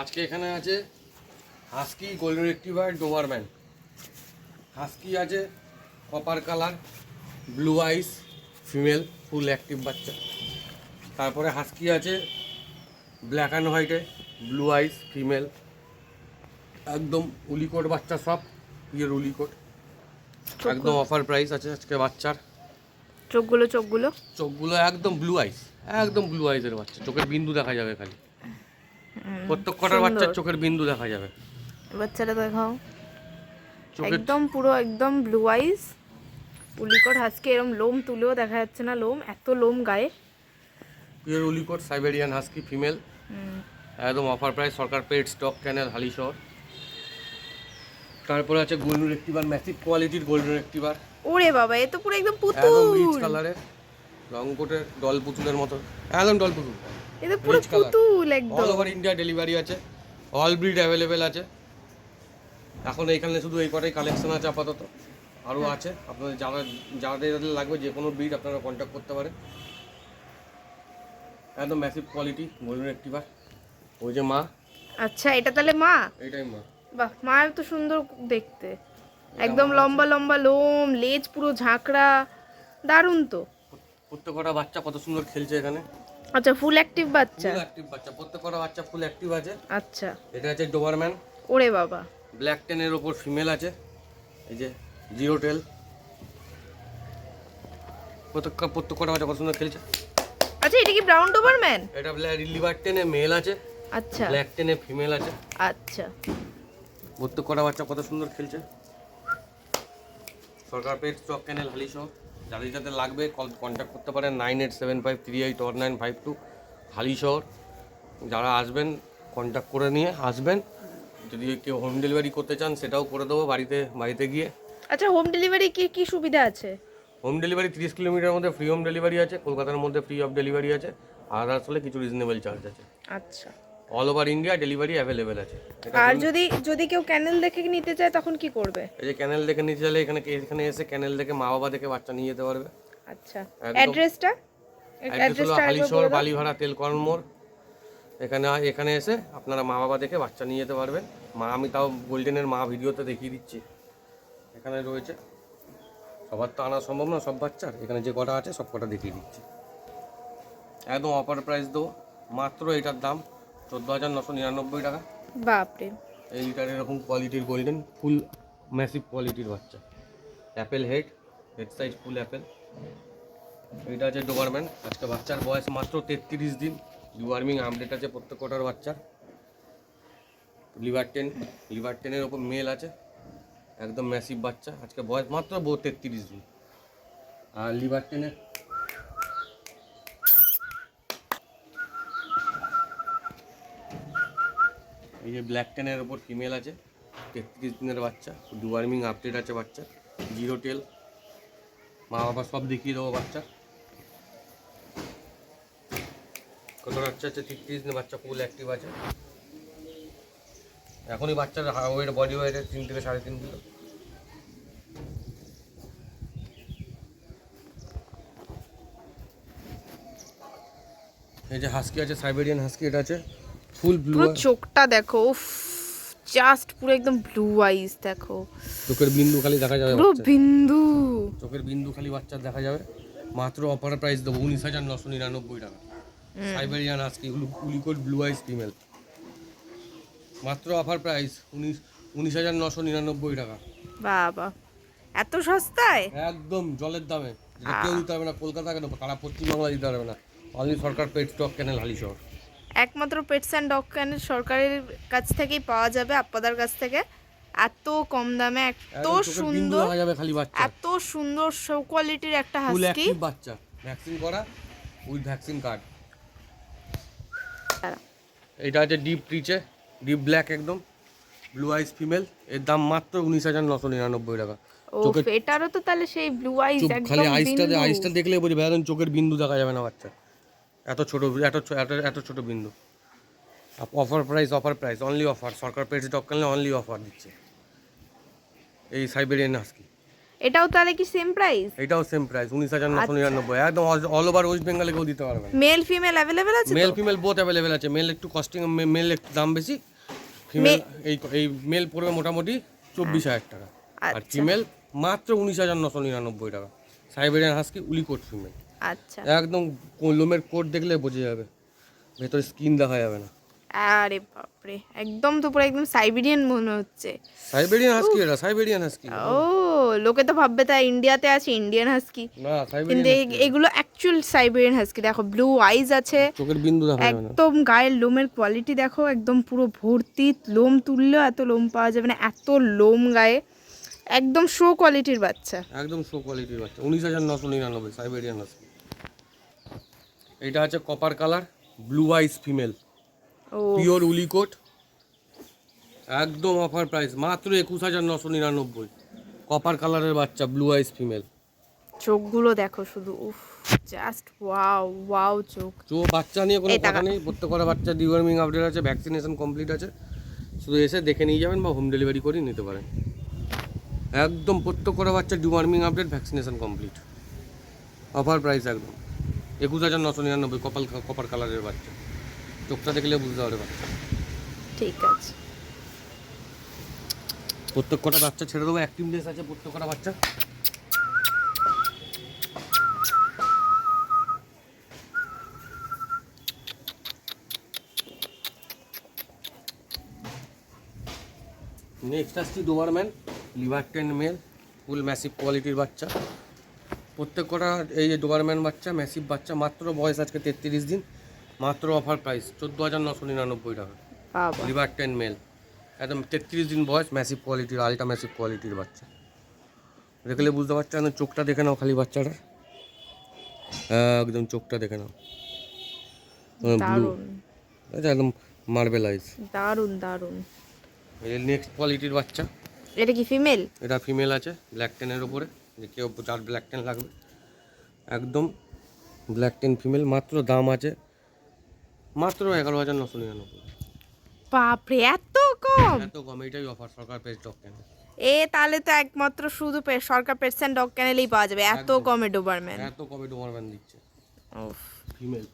আজকে এখানে আছে husky, golden retriever, Doberman. Husky আছে copper colour, blue eyes, female, full active বাচ্চা। তারপরে হাস্কি আছে ব্ল্যাক অ্যান্ড হোয়াইটে, ব্লু আইস, ফিমেল, একদম উলিকোট বাচ্চা, সব পিওর উলিকোট। একদম অফার প্রাইস আছে আজকে বাচ্চার। চোখগুলো একদম ব্লু আইস, একদম ব্লু আইসের বাচ্চা, চোখের বিন্দু দেখা যাবে খালি। প্রত্যেক কটার বাচ্চার চোখের বিন্দু দেখা যাবে। বাচ্চাটা দেখাও, একদম পুরো একদম ব্লু আইস উলিকট হাস্কি। এরকম লোম তুলেও দেখা যাচ্ছে না, লোম এত লোম গায়ে। পিওর উলিকট সাইবেরিয়ান হাস্কি ফিমেল, একদম অফার প্রাইস, সরকার পেড স্টক, ক্যানেল, হালিশহর। তারপরে আছে গোল্ডেন রিট্রিভার, ম্যাসিভ কোয়ালিটির গোল্ডেন রিট্রিভার। ওরে বাবা, এ তো পুরো একদম একদম রিচ পুতুল। কালারের, লং কোটের ডল পুতুলের মতো, একদম ডল পুতুল। এ তো পুরো পুতুল একদম। অল ওভার ইন্ডিয়া ডেলিভারি আছে, অল ব্রিড অ্যাভেলেবেল আছে। এখন এইখানে শুধু এই কটাই কালেকশন আছে আপাতত, আরও আছে। আপনাদের যাদের লাগবে যে কোনো ব্রিড আপনারা কন্ট্যাক্ট করতে পারেন। একদম ম্যাসিভ কোয়ালিটি গোল্ডেন রিট্রিভার। ওই যে মা, আচ্ছা এটা তাহলে মা? এইটাই মা। বাহ, মা তো সুন্দর দেখতে, একদম লম্বা লম্বা লোম, লেজ পুরো ঝাঁকড়া, দারুণ তো। প্রত্যেক কটা বাচ্চা কত সুন্দর খেলছে এখানে। আচ্ছা, ফুল অ্যাক্টিভ বাচ্চা? ফুল অ্যাক্টিভ বাচ্চা, প্রত্যেক কটা বাচ্চা ফুল অ্যাক্টিভ আছে। আচ্ছা, এটা আছে ডোবারম্যান। ওরে বাবা, ব্ল্যাক টেনের ওপর ফিমেল আছে, এই যে জিরো টেল। প্রত্যেক কটা বাচ্চা কত সুন্দর খেলছে। আচ্ছা এটা কি ব্রাউন ডোবারম্যান? এটা লিভার টেনে মেল আছে, আচ্ছা ব্ল্যাক টেনে ফিমেল আছে। আচ্ছা, প্রত্যেক কটা বাচ্চা কত সুন্দর খেলছে। সরকার পেড স্টক, ক্যানেল, হালিশহর। যাদের লাগবে কন্ট্যাক্ট করতে পারেন 9875381952, হালিশহর। যারা আসবেন কন্ট্যাক্ট করে নিয়ে আসবেন। যদি কেউ হোম ডেলিভারি করতে চান সেটাও করে দেবো বাড়িতে গিয়ে। আচ্ছা হোম ডেলিভারি কি কি সুবিধা আছে? হোম ডেলিভারি 30 কিলোমিটার মধ্যে ফ্রি হোম ডেলিভারি আছে, কলকাতার মধ্যে ফ্রি অফ ডেলিভারি আছে, আর আসলে কিছু রিজনেবল চার্জ আছে। আচ্ছা, all over India delivery available আছে। আর যদি কেউ ক্যানেল দেখে নিতে চায় তখন কি করবে? এই যে ক্যানেল দেখে নিতে চাইলে এখানে এসে ক্যানেল দেখে মা বাবা দেখে বাচ্চা নিয়ে যেতে পারবে। আচ্ছা, একদম। অ্যাড্রেসটা? অ্যাড্রেস হলো হালিশহর বালিভাড়া তেলকর্ণ মোড়। এখানে এসে আপনারা মা বাবা দেখে বাচ্চা নিয়ে যেতে পারবেন। আমি তাও গোল্ডেনের মা ভিডিওতে দেখিয়ে দিচ্ছি, এখানে রয়েছে। সবার তো আনা সম্ভব না সব বাচ্চার, এখানে যে কটা আছে সব কটা দেখিয়ে দিচ্ছি। একদম অফার প্রাইস দেবো, মাত্র এটার দাম 14,999 টাকা। বাপরে, এইটার এরকম কোয়ালিটির গোল্ডেন ফুল ম্যাসিভ কোয়ালিটির বাচ্চা, অ্যাপেল হেড সাইজ ফুল অ্যাপেল। এইটা আছে ডোবারম্যান। আজকে বাচ্চার বয়স মাত্র 33 দিন, ডিওয়ার্মিং আপডেট আছে প্রত্যেক কটার বাচ্চার। লিভার টেনের ওপর মেল আছে, একদম ম্যাসিভ বাচ্চা। আজকে বয়স মাত্র 33 দিন। আর লিভার টেনের এই যে ব্ল্যাক টেনের ওপর ফিমেল আছে, 33 দিনের বাচ্চা, ডিওয়ার্মিং আপডেট আছে বাচ্চা, জিরো টেল। মা বাবা সব দেখিয়ে দেবো বাচ্চা। কত বাচ্চা আছে? 33 দিনের বাচ্চা, ফুল অ্যাক্টিভ আছে। এখনই বাচ্চার ওয়েট, বডি ওয়েট 3 থেকে 3.5 কিলো। এই যে হাস্কি আছে, সাইবেরিয়ান হাস্কি, এটা আছে ফুল ব্লু। পুরো চোখটা দেখো, উফ, জাস্ট পুরো একদম ব্লু আইস দেখো, চোখের বিন্দু খালি দেখা যাবে, পুরো বিন্দু। চোখের বিন্দু খালি বাচ্চার দেখা যাবে। মাত্র অফার প্রাইস দেবো 19,999 টাকা। Siberian husky woolly coat blue eyes female, মাত্র অফার প্রাইস 19,999 টাকা। বাবা, এত সস্তায়? একদম জলের দামে, যেটা কেউ দিতে পারবে না, কলকাতা কেন সারা পশ্চিমবাংলা দিতে পারবে না। অনলি সরকার পেড স্টক, ক্যানেল, হালিশহর। একমাত্র পেটস অ্যান্ড ডগ ক্যানের সরকারের কাছ থেকেই পাওয়া যাবে, আপনাদের কাছ থেকে। এত কম দামে এত সুন্দর, দেখা যাবে খালি বাচ্চা, এত সুন্দর শো কোয়ালিটির একটা ফুল হাস্কি। অ্যাক্টিভ বাচ্চা, ভ্যাকসিন করা উইথ ভ্যাকসিন কার্ড। এটা আছে ডিপ রিচে, ডিপ ব্ল্যাক একদম ব্লু আইস ফিমেল। এর দাম মাত্র 19,999 টাকা। চোখের এটারও তো তাহলে সেই ব্লু আইস, একদম খালি বিন্দু। আইসটা দেখলে বুঝবে, একদম চোখের বিন্দু দেখা যাবে না বাচ্চা, এত ছোট এত ছোট বিন্দু। অফার প্রাইস অনলি অফার, সরকার পেড স্টক কিনলে অনলি অফার দিচ্ছে এই সাইবেরিয়ান হাস্কি। এটাও তাহলে কি সেম প্রাইস? এটাও সেম প্রাইস 19,999, একদম অল ওভার ওয়েস্ট বেঙ্গলে কেউ দিতে পারবে না। মেল ফিমেল অ্যাভেলেবেল আছে মেল তো? ফিমেল বোথ অ্যাভেলেবেল আছে। মেল একটু কস্টিং, মেল একটু দাম বেশি, ফিমেল এই মেল পড়বে মোটামুটি 24,000 টাকা, আর আচ্ছা ফিমেল মাত্র 19,999 টাকা। সাইবেরিয়ান হাস্কি উলিকোট ফিমেল, আচ্ছা। একদম লোমের কোট দেখলে বোঝা যাবে, ভেতরে স্কিন দেখা যাবে না। আরে বাপরে, একদম তো পুরো একদম সাইবেরিয়ান মনে হচ্ছে। সাইবেরিয়ান হাস্কি, এটা সাইবেরিয়ান হাস্কি। ও, লোকে তো ভাববে তাই ইন্ডিয়াতে আছে ইন্ডিয়ান হাস্কি, না, কিন্তু সাইবেরিয়ান এগুলো অ্যাকচুয়াল সাইবেরিয়ান হাস্কি। দেখো ব্লু আইজ আছে, চোখের বিন্দু দেখা যাবে না। একদম গায়ের লোমের কোয়ালিটি দেখো, একদম পুরো ভর্তি লোম, তুললেও এত লোম পাওয়া যাবে না, এত লোম গায়ে, একদম শো কোয়ালিটির বাচ্চা। একদম শো কোয়ালিটির বাচ্চা, 19,999 সাইবেরিয়ান হাস্কি। এটা আছে copper colour blue eyes female, ও পিওর উলিকোট, একদম অফার প্রাইস মাত্র 21,999। কপার কালারের বাচ্চা ব্লু আইস ফিমেল। চোখগুলো দেখো শুধু, উফ, জাস্ট ওয়াও ওয়াও চোখ। বাচ্চা নিয়ে কোনো এই কথা নেই, প্রত্যেকটা বাচ্চা ডিওয়ার্মিং আপডেট আছে, ভ্যাকসিনেশন কমপ্লিট আছে, শুধু এসে দেখে নিয়ে যাবেন বা হোম ডেলিভারি করে নিতে পারেন। একদম প্রত্যেকটা বাচ্চা deworming update, vaccination complete, offer price একদম 21,999। কপার কালারের বাচ্চা, চোখটা দেখলে বুঝতে পারবে বাচ্চা। ঠিক আছে, প্রত্যেকটা বাচ্চা ছেড়ে দেবো, অ্যাক্টিভনেস আছে প্রত্যেকটা বাচ্চা। নেক্সট আসছি ডোবারম্যান লিভার টেন মেল, ফুল ম্যাসিভ কোয়ালিটির বাচ্চা। প্রত্যেকটা এই যে ডোবারম্যান বাচ্চা, ম্যাসিভ বাচ্চা, মাত্র বয়স আজকে 33 দিন, মাত্র অফার প্রাইস 14,999 টাকা। বাবা লিভার টেন মেল, একদম 33 দিন বয়স, ম্যাসিভ কোয়ালিটির, আলট্রা ম্যাসিভ কোয়ালিটির বাচ্চা। দেখলে বুঝতে পারছো, একদম চোখটা দেখে নাও খালি বাচ্চাটা, একদম চোখটা দেখে নাও, ব্লু, দারুন একদম মার্বেল আইস। দারুন দারুন। নেক্সট কোয়ালিটির বাচ্চা, এটা কি ফিমেল? এটা ফিমেল আছে ব্ল্যাক টেনের ওপরে, যে কেউ যার ব্ল্যাক টেন লাগবে, একদম ব্ল্যাক টেন ফিমেল, মাত্র দাম আছে মাত্র 11,999। বাপরে, এত কম! এত কম, এটাই অফার, সরকার পেজ ডগ কেন। তাহলে তো একমাত্র শুধু সরকার পেটস অ্যান্ড ডগ ক্যানেলেই পাওয়া যাবে এত একদম। কমে ডোবারম্যান। এত কমে ডোবারম্যান দিচ্ছে উফ, ফিমেল।